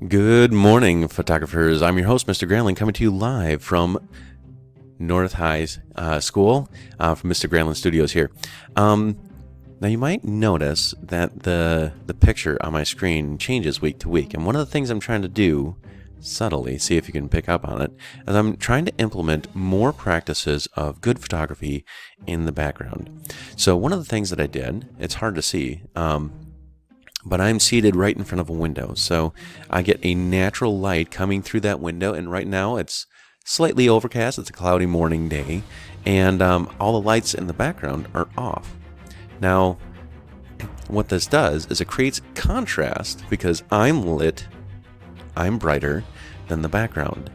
Good morning, photographers. I'm your host, Mr. Granlund, coming to you live from North High's school, from Mr. Granlund Studios here. Now, you might notice that the picture on my screen changes week to week, and one of the things I'm trying to do, subtly, see if you can pick up on it, is I'm trying to implement more practices of good photography in the background. So one of the things that I did, it's hard to see, but I'm seated right in front of a window, so I get a natural light coming through that window, and right now it's slightly overcast. It's a cloudy morning day, and all the lights in the background are off. Now, what this does is it creates contrast because I'm lit, I'm brighter than the background,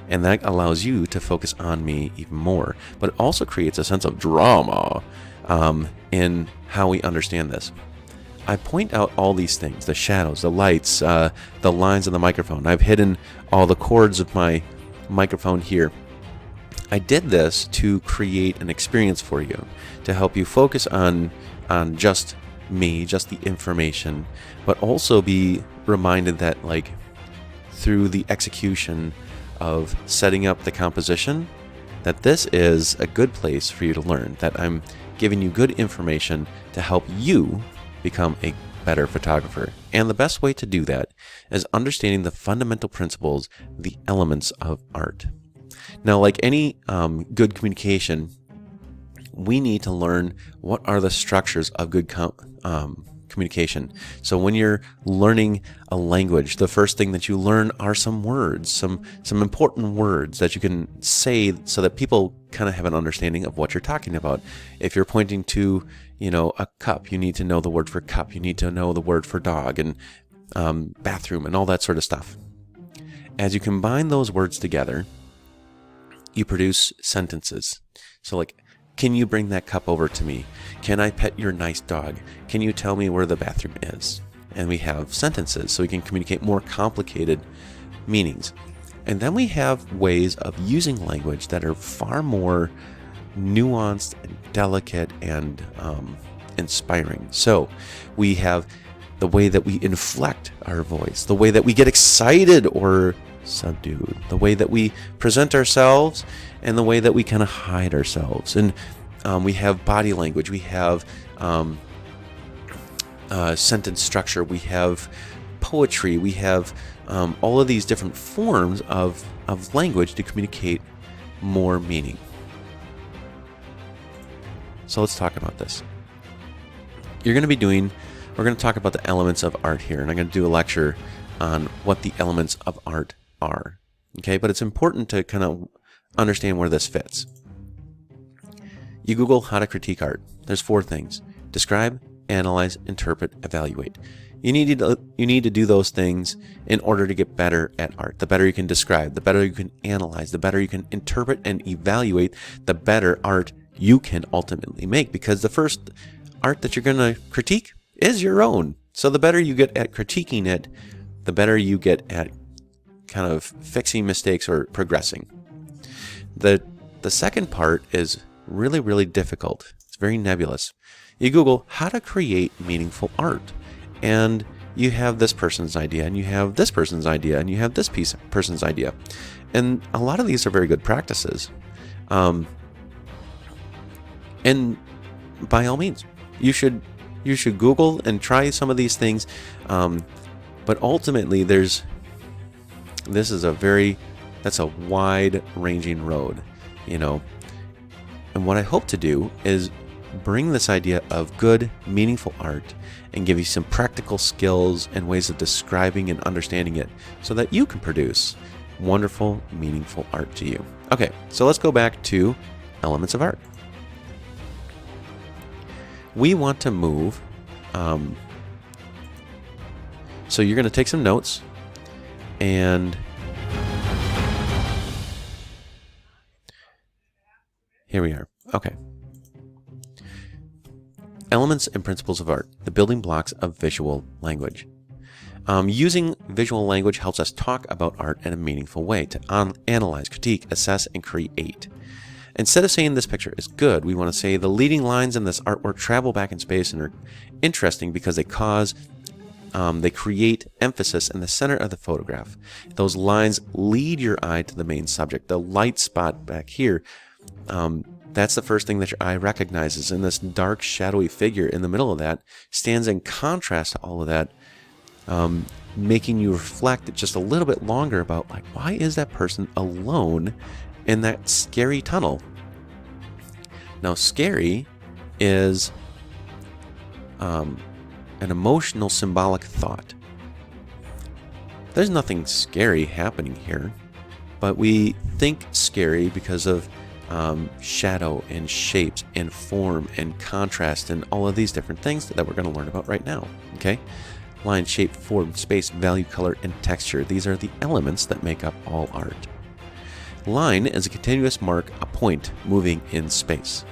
and that allows you to focus on me even more, but it also creates a sense of drama in how we understand this. I point out all these things, the shadows, the lights, the lines of the microphone. I've hidden all the cords of my microphone here. I did this to create an experience for you, to help you focus on just me, just the information, but also be reminded that, like, through the execution of setting up the composition, that this is a good place for you to learn, that I'm giving you good information to help you become a better photographer. And the best way to do that is understanding the fundamental principles, the elements of art. Now, like any good communication, we need to learn what are the structures of good communication. So when you're learning a language, the first thing that you learn are some words, some important words that you can say so that people kind of have an understanding of what you're talking about. If you're pointing to, a cup, you need to know the word for cup. You need to know the word for dog and bathroom and all that sort of stuff. As you combine those words together, you produce sentences. So, like, can you bring that cup over to me? Can I pet your nice dog? Can you tell me where the bathroom is? And we have sentences, so we can communicate more complicated meanings. And then we have ways of using language that are far more nuanced and delicate and inspiring. So we have the way that we inflect our voice, the way that we get excited or subdued, the way that we present ourselves, and the way that we kind of hide ourselves. And we have body language, we have sentence structure, we have poetry, we have all of these different forms of language to communicate more meaning. So let's talk about this. We're going to talk about the elements of art here, and I'm going to do a lecture on what the elements of art are. Okay, but it's important to kind of understand where this fits. You Google how to critique art. There's 4 things: describe, analyze, interpret, evaluate. You need to do those things in order to get better at art. The better you can describe, the better you can analyze, the better you can interpret and evaluate, the better art you can ultimately make, because the first art that you're going to critique is your own. So the better you get at critiquing it, the better you get at kind of fixing mistakes or progressing. The second part is really, really difficult. It's very nebulous. You Google how to create meaningful art, and you have this person's idea, and you have this person's idea, and you have this person's idea. And a lot of these are very good practices. And by all means, you should Google and try some of these things. But ultimately, that's a wide-ranging road, And what I hope to do is bring this idea of good, meaningful art and give you some practical skills and ways of describing and understanding it so that you can produce wonderful, meaningful art to you. Okay, so let's go back to elements of art. We want to move, so you're going to take some notes, and here we are. Okay. Elements and principles of art, the building blocks of visual language. Using visual language helps us talk about art in a meaningful way, to analyze, critique, assess, and create. Instead of saying this picture is good, we want to say the leading lines in this artwork travel back in space and are interesting because they cause they create emphasis in the center of the photograph. Those lines lead your eye to the main subject. The light spot back here, that's the first thing that your eye recognizes. And this dark, shadowy figure in the middle of that stands in contrast to all of that, making you reflect just a little bit longer about, like, why is that person alone in that scary tunnel? Now, scary is an emotional, symbolic thought. There's nothing scary happening here, but we think scary because of shadow and shapes and form and contrast and all of these different things that we're going to learn about right now. Okay? Line, shape, form, space, value, color, and texture. These are the elements that make up all art. Line is a continuous mark, a point moving in space.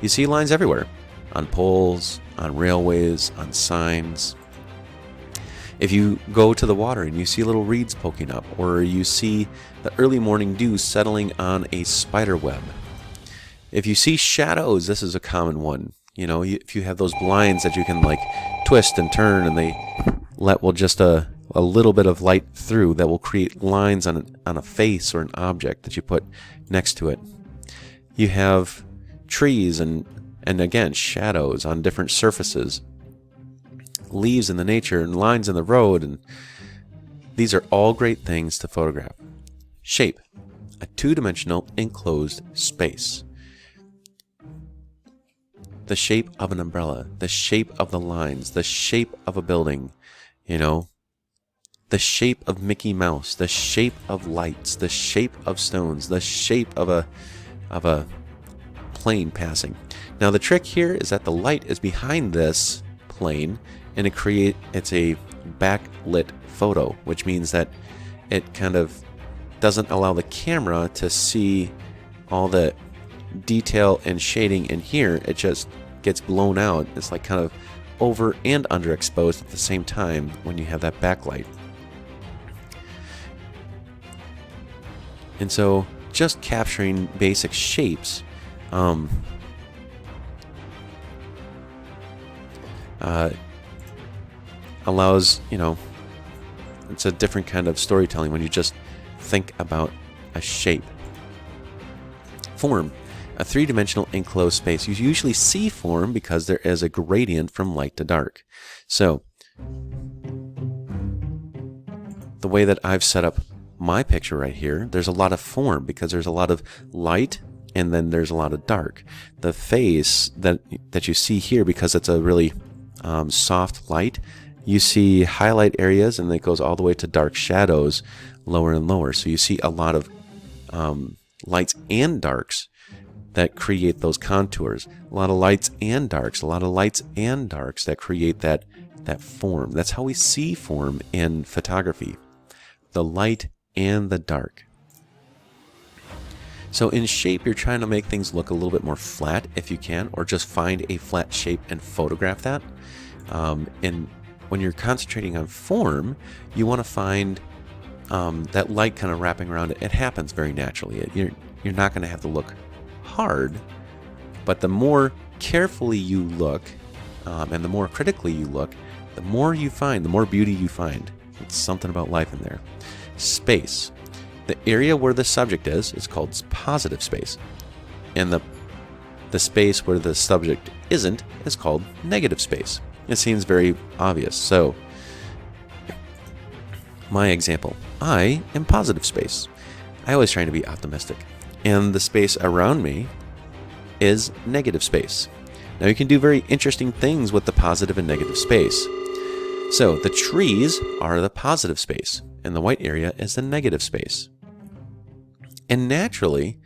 You see lines everywhere, on poles, on railways, on signs. If you go to the water and you see little reeds poking up, or you see the early morning dew settling on a spider web. If you see shadows, this is a common one. You know, if you have those blinds that you can like twist and turn, and they let just a little bit of light through, that will create lines on a face or an object that you put next to it. You have trees and again shadows on different surfaces, leaves in the nature and lines in the road, and these are all great things to photograph. Shape, a two-dimensional enclosed space. The shape of an umbrella, the shape of the lines, the shape of a building, you know, the shape of Mickey Mouse, the shape of lights, the shape of stones, the shape of a plane passing. Now the trick here is that the light is behind this plane, and it's a backlit photo, which means that it kind of doesn't allow the camera to see all the detail and shading in here. It just gets blown out. It's like kind of over and underexposed at the same time when you have that backlight. And so just capturing basic shapes allows, you know, it's a different kind of storytelling when you just think about a shape. Form, a three-dimensional enclosed space. You usually see form because there is a gradient from light to dark. So the way that I've set up my picture right here, there's a lot of form because there's a lot of light and then there's a lot of dark. The face that you see here, because it's a really soft light, you see highlight areas, and it goes all the way to dark shadows lower and lower. So you see a lot of lights and darks that create those contours. A lot of lights and darks, a lot of lights and darks that create that form. That's how we see form in photography. The light and the dark. So in shape, you're trying to make things look a little bit more flat if you can, or just find a flat shape and photograph that. And when you're concentrating on form, you want to find that light kind of wrapping around it. It happens very naturally. You're not going to have to look hard, but the more carefully you look and the more critically you look, the more you find, the more beauty you find. It's something about life in there. Space. The area where the subject is called positive space. And the space where the subject isn't is called negative space. It seems very obvious. So, my example, I am positive space. I always trying to be optimistic. And the space around me is negative space. Now you can do very interesting things with the positive and negative space. So the trees are the positive space, and the white area is the negative space. And naturally,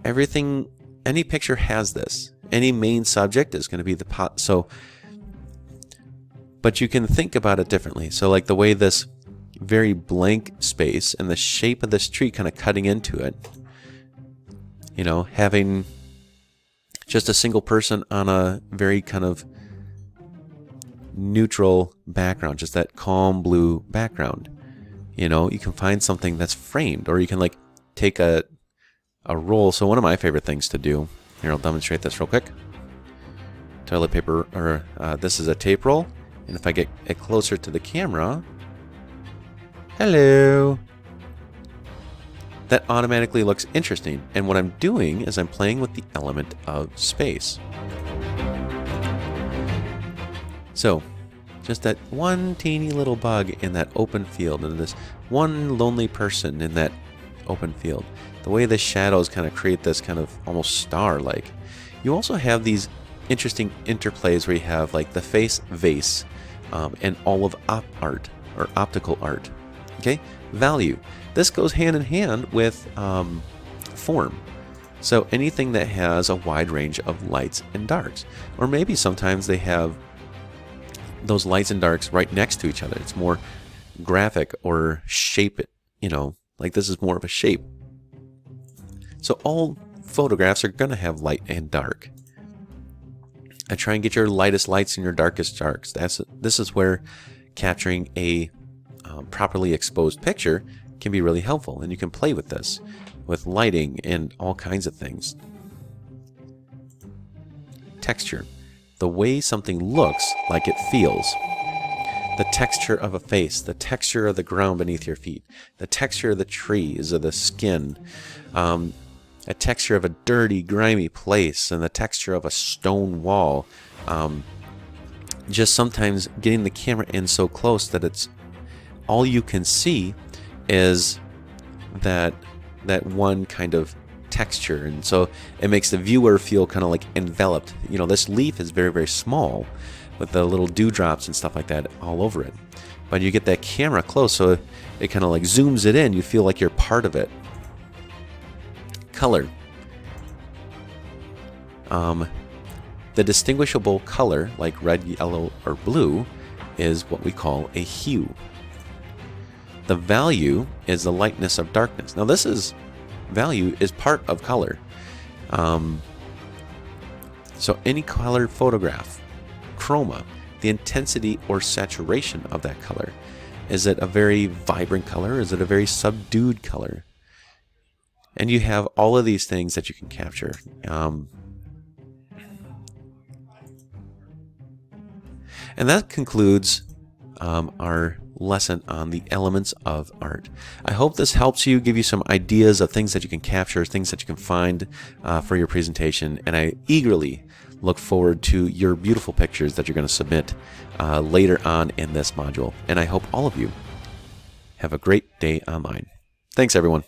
any picture has this. Any main subject is going to be but you can think about it differently. So like the way this very blank space and the shape of this tree kind of cutting into it, you know, having just a single person on a very kind of neutral background, just that calm blue background. You know, you can find something that's framed, or you can like take a roll. So one of my favorite things to do, here I'll demonstrate this real quick. Toilet paper, or this is a tape roll, And if I get it closer to the camera, hello, that automatically looks interesting. And what I'm doing is I'm playing with the element of space. So, just that one teeny little bug in that open field, and this one lonely person in that open field. The way the shadows kind of create this kind of almost star-like. You also have these interesting interplays where you have like the face vase and all of art or optical art. Okay, value. This goes hand in hand with form. So anything that has a wide range of lights and darks, or maybe sometimes they have those lights and darks right next to each other. It's more graphic or shape it, you know, like this is more of a shape. So all photographs are going to have light and dark. And try and get your lightest lights and your darkest darks. This is where capturing a properly exposed picture can be really helpful. And you can play with this, with lighting and all kinds of things. Texture. The way something looks like it feels. The texture of a face, the texture of the ground beneath your feet, the texture of the trees or the skin, a texture of a dirty, grimy place, and the texture of a stone wall. Just sometimes getting the camera in so close that it's all you can see is that one kind of texture, and so it makes the viewer feel kind of like enveloped. You know, this leaf is very, very small with the little dewdrops and stuff like that all over it, but you get that camera close, so it kind of like zooms it in. You feel like you're part of it. Color. The distinguishable color, like red, yellow, or blue, is what we call a hue. The value is the lightness of darkness. Now value is part of color. So any color photograph, chroma, the intensity or saturation of that color. Is it a very vibrant color? Is it a very subdued color? And you have all of these things that you can capture. And that concludes our lesson on the elements of art. I hope this helps you, give you some ideas of things that you can capture, things that you can find for your presentation, and I eagerly look forward to your beautiful pictures that you're going to submit later on in this module. And I hope all of you have a great day online. Thanks, everyone.